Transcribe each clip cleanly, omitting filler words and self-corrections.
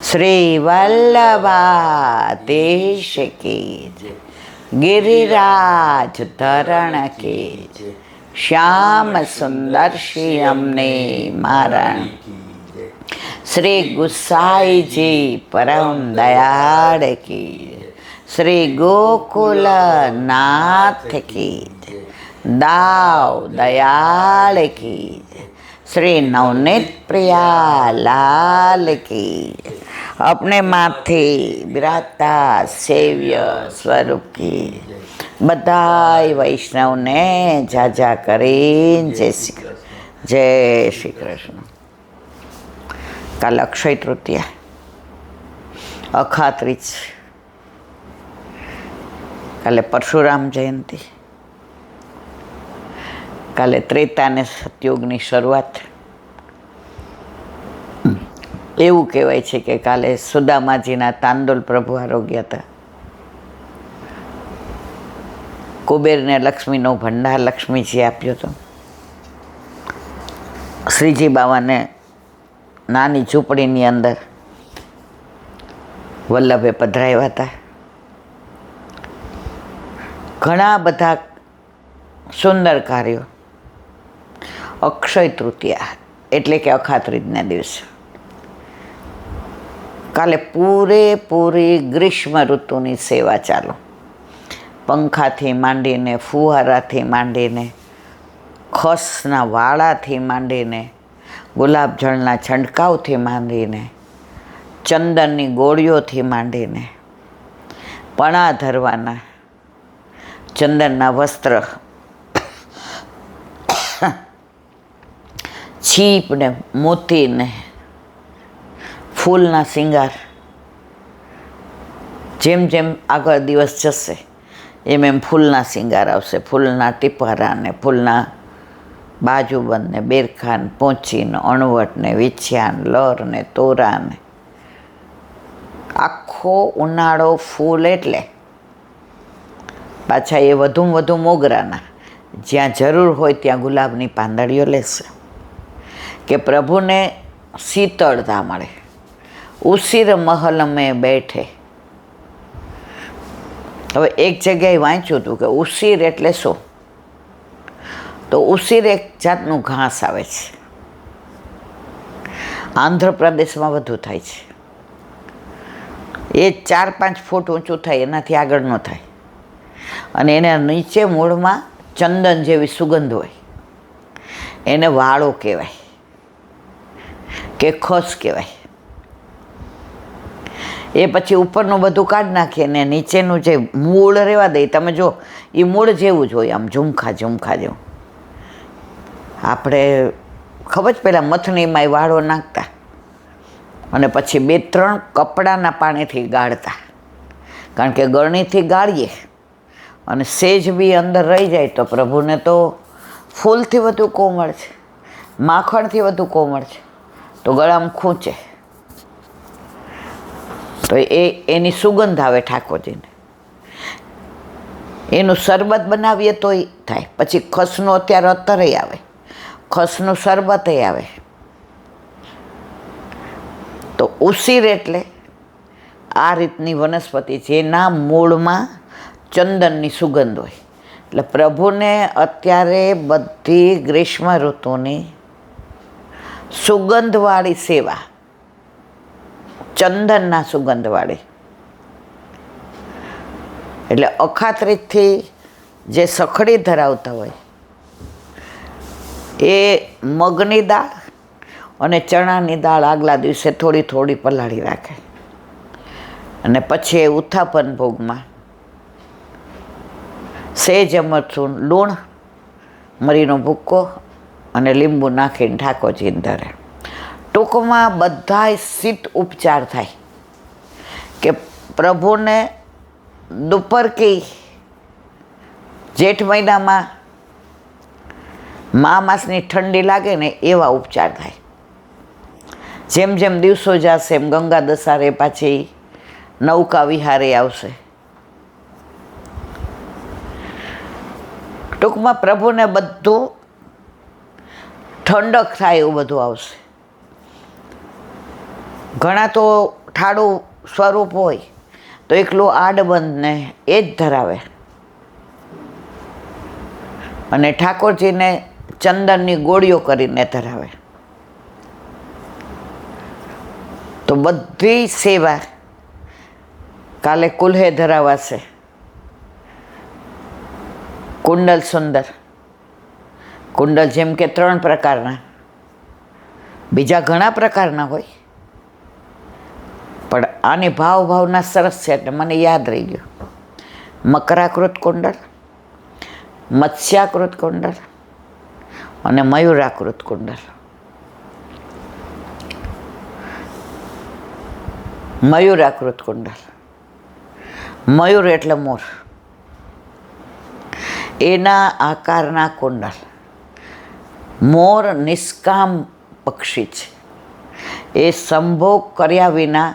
શ્રી વલ્લભાધીશ કી જય. गिरिराज धरण के श्याम सुंदर श्री हमने मारण. श्री गुसाई जी परम दयाल की. श्री गोकुल नाथ की. दाव दयाल की. श्री नवनीत प्रिया लाल की. अपने माथे બિરાજતા સેવ્ય સ્વરૂપ કી. બધાય વૈષ્ણવને જાજા કરીને જય શ્રી કૃષ્ણ. કાલ અક્ષય તૃતીયા, અખાત્રીજ, કાલે પરશુરામ જયંતિ, કાલે ત્રેતા ને સતયુગની શરૂઆત. એવું કહેવાય છે કે કાલે સુદામાજીના તાંડુલ પ્રભુ આરોગ્ય હતા. કુબેરને લક્ષ્મીનો ભંડાર લક્ષ્મીજી આપ્યો હતો. શ્રીજી બાવાને નાની ઝૂંપડીની અંદર વલ્લભે પધરાવ્યા હતા. ઘણા બધા સુંદર કાર્યો. અક્ષય તૃતીયા એટલે કે અખાત્રીજના દિવસે. કાલે પૂરેપૂરી ગ્રીષ્મ ઋતુની સેવા ચાલુ. પંખાથી માંડીને, ફુવારાથી માંડીને, ખસના વાળાથી માંડીને, ગુલાબજળના છંટકાવથી માંડીને, ચંદનની ગોળીઓથી માંડીને, પણા ધરવાના, ચંદનના વસ્ત્ર, છીપને, મોતીને, ફૂલના શિંગાર. જેમ જેમ આગળ દિવસ જશે એમ એમ ફૂલના શિંગાર આવશે. ફૂલના ટીપારાને, ફૂલના બાજુબંધને, બેરખાને, પોંચીને, અણવટને, વિછ્યાન, લરને, તોરાને. આખો ઉનાળો ફૂલ એટલે પાછા એ વધુમાં વધુ મોગરાના. જ્યાં જરૂર હોય ત્યાં ગુલાબની પાંદડીઓ લેશે કે પ્રભુને શીતળતા મળે. ઉસીર મહલ મેં બેઠે. હવે એક જગ્યાએ વાંચ્યું હતું કે ઉસીર એટલે શું? તો ઉસીર એક જાતનું ઘાસ આવે છે. આંધ્રપ્રદેશમાં વધુ થાય છે. એ 4-5 ફૂટ ઊંચું થાય, એનાથી આગળ ન થાય. અને એના નીચે મૂળમાં ચંદન જેવી સુગંધ હોય. એને વાળો કહેવાય કે ખસ કહેવાય. એ પછી ઉપરનું બધું કાઢી નાખીએ ને નીચેનું જે મૂળ રહેવા દે. તમે જો એ મૂળ જેવું જ હોય, આમ ઝુમખા જેવું. આપણે ખબર જ પહેલાં મથણીમાં એ વાળો નાખતા અને પછી 2-3 કપડાના પાણીથી ગાળતા. કારણ કે ગળણીથી ગાળીએ અને સેજ બી અંદર રહી જાય તો પ્રભુને તો ફૂલથી વધુ કોમળ છે, માખણથી વધુ કોમળ છે, તો ગળામાં ખૂંચે તો એની સુગંધ આવે ઠાકોરજીને. એનું શરબત બનાવીએ તોય થાય. પછી ખસનું અત્યારે અત્તરે આવે, ખસનું શરબતે આવે. તો ઉસીર એટલે આ રીતની વનસ્પતિ જેના મૂળમાં ચંદનની સુગંધ હોય. એટલે પ્રભુને અત્યારે બધી ગ્રીષ્મ ઋતુની સુગંધવાળી સેવા, ચંદનના સુગંધવાળી. એટલે અખાત્રીજથી જે સખડી ધરાવતા હોય એ મગની દાળ અને ચણાની દાળ આગલા દિવસે થોડી થોડી પલાળી રાખે અને પછી એ ઉત્થાપન ભોગમાં સેજ મરચું, લૂણ, મરીનો ભૂક્કો અને લીંબુ નાખીને ઠાકોરજીને ધરે. ટૂંકમાં બધાય શીત ઉપચાર થાય કે પ્રભુને દુપર કી જેઠ મહિનામાં મા માસની ઠંડી લાગે ને એવા ઉપચાર થાય. જેમ જેમ દિવસો જશે એમ ગંગા દસારે પાછી નૌકા વિહારે આવશે. ટૂંકમાં પ્રભુને બધું ઠંડક થાય એવું બધું આવશે. ઘણા તો ઠાડું સ્વરૂપ હોય તો એકલું આડબંધને એ જ ધરાવે, અને ઠાકોરજીને ચંદનની ગોળીઓ કરીને ધરાવે. તો બધી સેવા કાલે કુલ્હે ધરાવાશે. કુંડલ સુંદર, કુંડલ જેમ કે 3 પ્રકારના, બીજા ઘણા પ્રકારના હોય, પણ આની ભાવના સરસ છે એટલે મને યાદ રહી ગયું. મકરાકૃત કુંડલ, મત્સ્યાકૃત કુંડલ અને મયુરાકૃત કુંડલ. મયુરાકૃત કુંડલ, મયુર એટલે મોર, એના આકારના કુંડલ. મોર નિષ્કામ પક્ષી છે, એ સંભોગ કર્યા વિના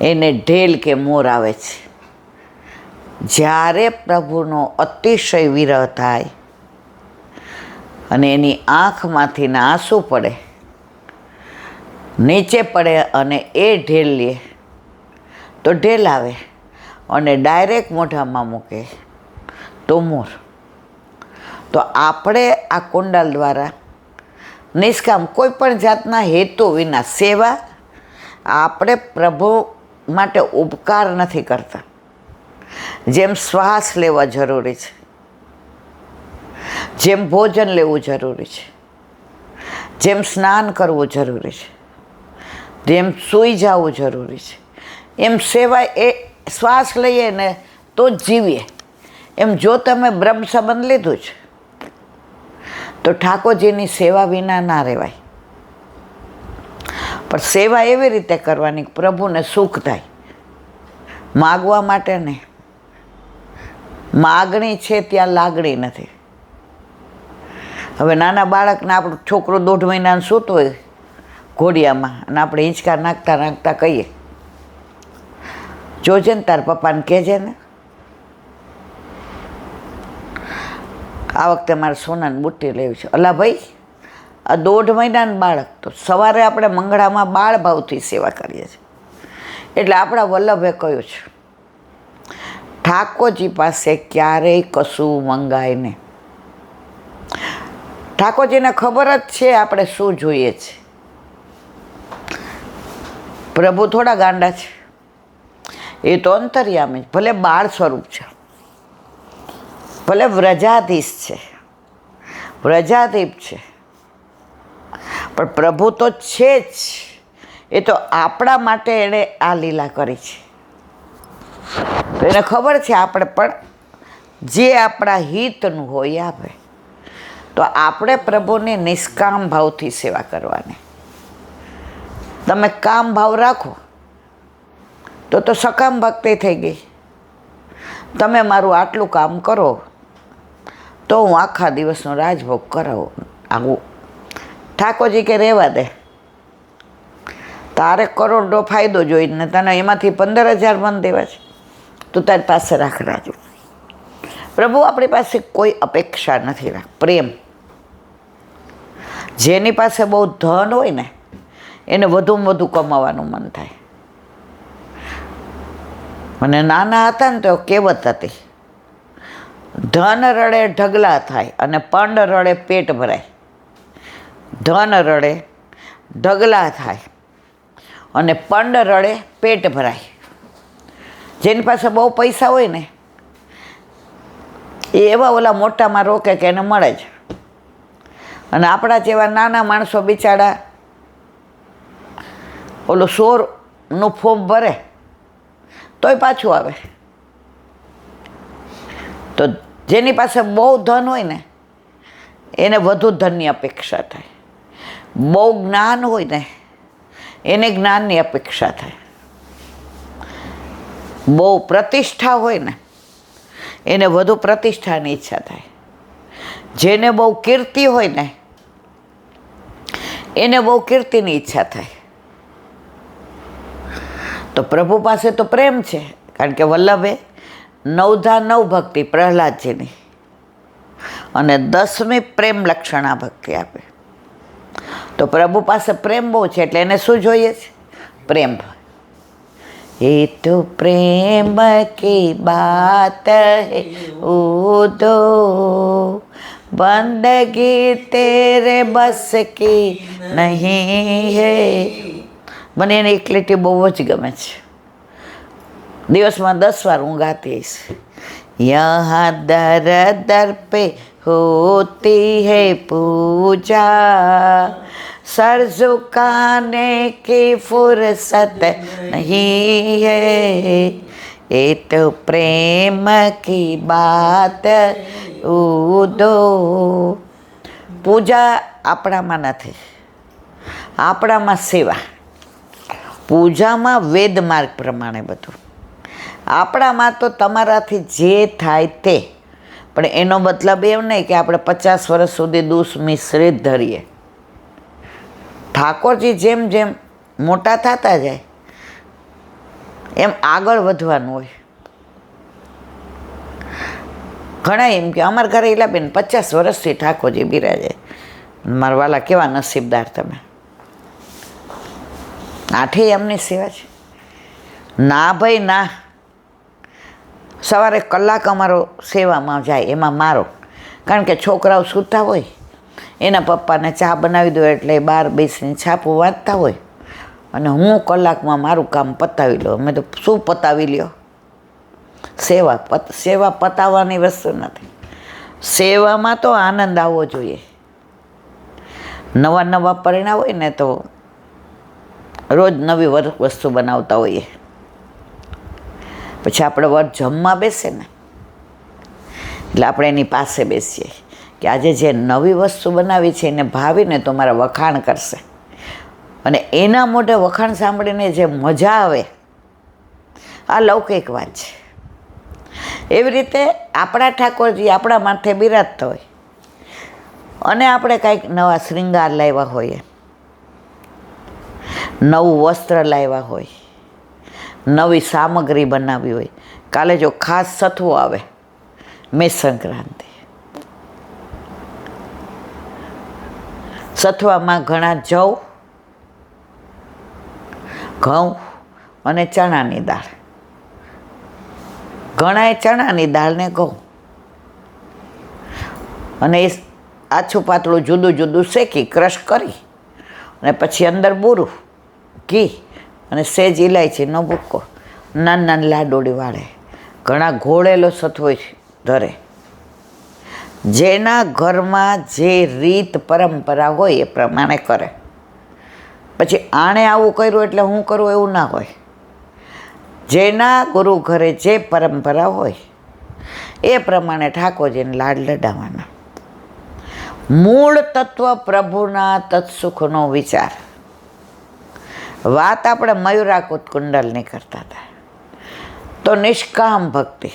એને ઢેલ કે મોર આવે છે. જ્યારે પ્રભુનો અતિશય વિરહ થાય અને એની આંખમાંથી આંસુ પડે, નીચે પડે અને એ ઢેલ લે તો ઢેલ આવે, અને ડાયરેક્ટ મોઢામાં મૂકે તો મોર. તો આપણે આ કુંડલ દ્વારા નિષ્કામ કોઈ પણ જાતના હેતુ વિના સેવા, આપણે પ્રભુ માટે ઉપકાર નથી કરતા. જેમ શ્વાસ લેવા જરૂરી છે, જેમ ભોજન લેવું જરૂરી છે, જેમ સ્નાન કરવું જરૂરી છે, જેમ સૂઈ જવું જરૂરી છે, એમ સેવા એ શ્વાસ લઈએ ને તો જ જીવીએ. એમ જો તમે બ્રહ્મ સંબંધ લીધું છે તો ઠાકોરજીની સેવા વિના ના રહેવાય. પણ સેવા એવી રીતે કરવાની પ્રભુને સુખ થાય, માગવા માટે નહીં. માગણી છે ત્યાં લાગણી નથી. હવે નાના બાળકને આપણું છોકરો 1.5 મહિનાનું સૂતું હોય ઘોડિયામાં, અને આપણે હિંચકા નાખતા નાખતા કહીએ, જોજે ને તાર પપ્પાને કહેજે ને આ વખતે મારે સોનાની બુટ્ટી લેવી છે. અલા ભાઈ, આ 1.5 મહિનાનું બાળક, તો સવારે આપણે મંગળામાં બાળ ભાવથી સેવા કરીએ છીએ. એટલે આપણા વલ્લભે કહ્યું છે, ઠાકોરજી પાસે ક્યારેય કશું મંગાય નહીં. ઠાકોરજીને ખબર જ છે આપણે શું જોઈએ છે. પ્રભુ થોડા ગાંડા છે, એ તો અંતર્યામી, ભલે બાળ સ્વરૂપ છે, ભલે વ્રજાધીશ છે, વ્રજાધીપ છે, પણ પ્રભુ તો છે જ. એ તો આપણા માટે એણે આ લીલા કરી છે. તો એને ખબર છે આપણે પણ જે આપણા હિતનું હોય આપે. તો આપણે પ્રભુની નિષ્કામ ભાવથી સેવા કરવાની. તમે કામ ભાવ રાખો તો સકામ ભક્તિ થઈ ગઈ. તમે મારું આટલું કામ કરો તો હું આખા દિવસનો રાજભોગ કરાવું. આવું ઠાકોરજી કે રહેવા દે, તારે કરોડનો ફાયદો જોઈને તને એમાંથી 15,000 મન દેવા છે, તું તારી પાસે રાખ રાજુ. પ્રભુ આપણી પાસે કોઈ અપેક્ષા નથી રાખ. પ્રેમ. જેની પાસે બહુ ધન હોય ને એને વધુમાં વધુ કમાવાનું મન થાય. મને નાના હતા ને તો કહેવત હતી, ધન રડે ઢગલા થાય અને પંડ રડે પેટ ભરાય. ધન રડે ઢગલા થાય અને પંડ રડે પેટ ભરાય. જેની પાસે બહુ પૈસા હોય ને એ એવા ઓલા મોટામાં રોકે કે એને મળે જ. અને આપણા જેવા નાના માણસો બિચારા ઓલું 100નું ફોર્મ ભરે તોય પાછું આવે. તો જેની પાસે બહુ ધન હોય ને એને વધુ ધનની અપેક્ષા થાય. બહુ જ્ઞાન હોય ને એને જ્ઞાનની અપેક્ષા થાય. બહુ પ્રતિષ્ઠા હોય ને એને વધુ પ્રતિષ્ઠાની ઈચ્છા થાય. જેને બહુ કીર્તિ હોય ને એને બહુ કીર્તિની ઈચ્છા થાય. તો પ્રભુ પાસે તો પ્રેમ છે, કારણ કે વલ્લભે 9 ભક્તિ પ્રહલાદજીની અને 10મી પ્રેમ લક્ષણા ભક્તિ આપે. તો પ્રભુ પાસે પ્રેમ બહુ છે એટલે એને શું જોઈએ છે? પ્રેમ. ये तो प्रेम की बात है उदो, बंदगी तेरे बस की नहीं है. મને એની એક લીટી બહુ જ ગમે છે. દિવસમાં 10 વાર હું ગાતી હઈશ. યહાં દર દર પે હોતી है पूजा, सर झुकाने की फुर्सत नहीं है, ये तो प्रेम की बात उदो. પૂજા આપણામાં નથી, આપણામાં સેવા. પૂજામાં વેદ માર્ગ પ્રમાણે બધું, આપણામાં તો તમારાથી જે થાય તે. પણ એનો મતલબ એમ નહીં કે આપણે 50 વર્ષ સુધી દૂષ મિશ્રિત ધરીએ. ઠાકોરજી જેમ જેમ મોટા થતા જાય એમ આગળ વધવાનું હોય. ઘણા એમ કે અમારા ઘરે ઈલાબેન 50 વર્ષથી ઠાકોરજી બિરાજે. મારા વાલા કેવા નસીબદાર તમે. આઠે એમની સેવા છે. ના ભાઈ ના, સવારે કલાક અમારો સેવામાં જાય, એમાં મારો. કારણ કે છોકરાઓ સૂતા હોય, એના પપ્પાને ચા બનાવી દો એટલે બહાર બેસીને છાપું વાંચતા હોય, અને હું કલાકમાં મારું કામ પતાવી લઉં. અમે તો શું પતાવી લ્યો? સેવા પતાવવાની વસ્તુ નથી. સેવામાં તો આનંદ આવવો જોઈએ. નવા નવા પરિણામ હોય ને તો રોજ નવી વસ્તુ બનાવતા હોઈએ. પછી આપણે વર જમવા બેસે ને એટલે આપણે એની પાસે બેસીએ કે આજે જે નવી વસ્તુ બનાવી છે એને ભાવીને તો મારા વખાણ કરશે, અને એના મોઢે વખાણ સાંભળીને જે મજા આવે, આ લૌકિક વાત છે. એવી રીતે આપણા ઠાકોરજી આપણા માથે બિરાજતા હોય અને આપણે કાંઈક નવા શૃંગાર લાવ્યા હોઈએ, નવું વસ્ત્ર લાવ્યા હોય, નવી સામગ્રી બનાવી હોય. કાલે જો ખાસ સથવો આવે, મેષ સંક્રાંતિ, સથવામાં ઘણા જવ, ઘઉં અને ચણાની દાળ. ઘણાએ ચણાની દાળ ને ઘઉં, અને એ આછું પાતળું જુદું જુદું શેકી ક્રશ કરી અને પછી અંદર બૂરું, ઘી અને સેજ ઇલાયચીનો ભૂક્કો, નાની નાની લાડોળી વાળે. ઘણા ઘોળેલો સથવો ધરે. જેના ઘરમાં જે રીત પરંપરા હોય એ પ્રમાણે કરે. પછી આણે આવું કર્યું એટલે હું કરું એવું ના હોય. જેના ગુરુ ઘરે જે પરંપરા હોય એ પ્રમાણે ઠાકોરજીને લાડ લડાવવાના. મૂળ તત્વ પ્રભુના તત્સુખનો વિચાર. વાત આપણે મયુરાકુત કુંડલની કરતા હતા. તો નિષ્કામ ભક્તિ,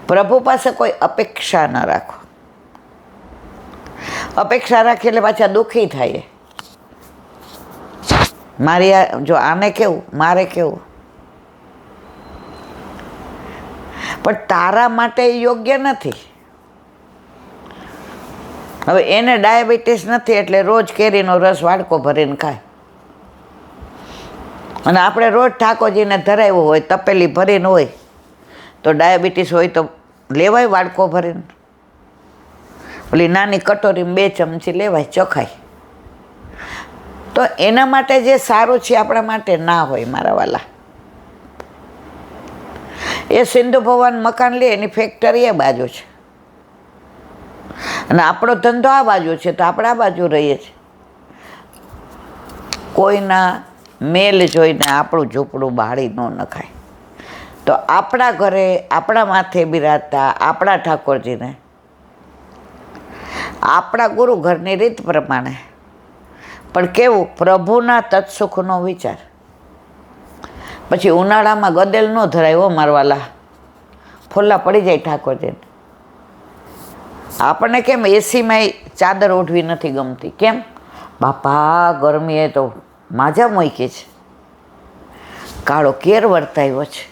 પ્રભુ પાસે કોઈ અપેક્ષા ન રાખો. અપેક્ષા રાખી એટલે પાછા દુઃખી થાય. મારી જો આને કેવું, મારે કેવું, પણ તારા માટે યોગ્ય નથી. હવે એને ડાયાબિટીસ નથી એટલે રોજ કેરીનો રસ વાડકો ભરીને ખાય, અને આપણે રોજ ઠાકોરજીને ધરાવ્યો હોય, તપેલી ભરીને હોય, તો ડાયાબિટીસ હોય તો લેવાય વાડકો ભરીને. ઓલી નાની કટોરીમાં 2 ચમચી લેવાય, ચખાય. તો એના માટે જે સારું છે આપણા માટે ના હોય મારા વાલા. એ સિંધુ ભવન મકાન લે, એની ફેક્ટરી એ બાજુ છે, અને આપણો ધંધો આ બાજુ છે, તો આપણે આ બાજુ રહીએ છીએ. કોઈના મેલ જોઈને આપણું ઝૂંપડું બાળી ન નખાય. તો આપણા ઘરે આપણા માથે બિરાજતા આપણા ઠાકોરજીને આપણા ગુરુ ઘરની રીત પ્રમાણે, પણ કેવું, પ્રભુના તત્સુખનો વિચાર. પછી ઉનાળામાં ગદેલ ન ધરાય હો મારવાલા, ફોલ્લા પડી જાય ઠાકોરજીને. આપણને કેમ એસીમાં ચાદર ઓઢવી નથી ગમતી? કેમ? બાપા ગરમીએ તો માજા મૂકી છે, કાળો કેર વર્તાવ્યો છે.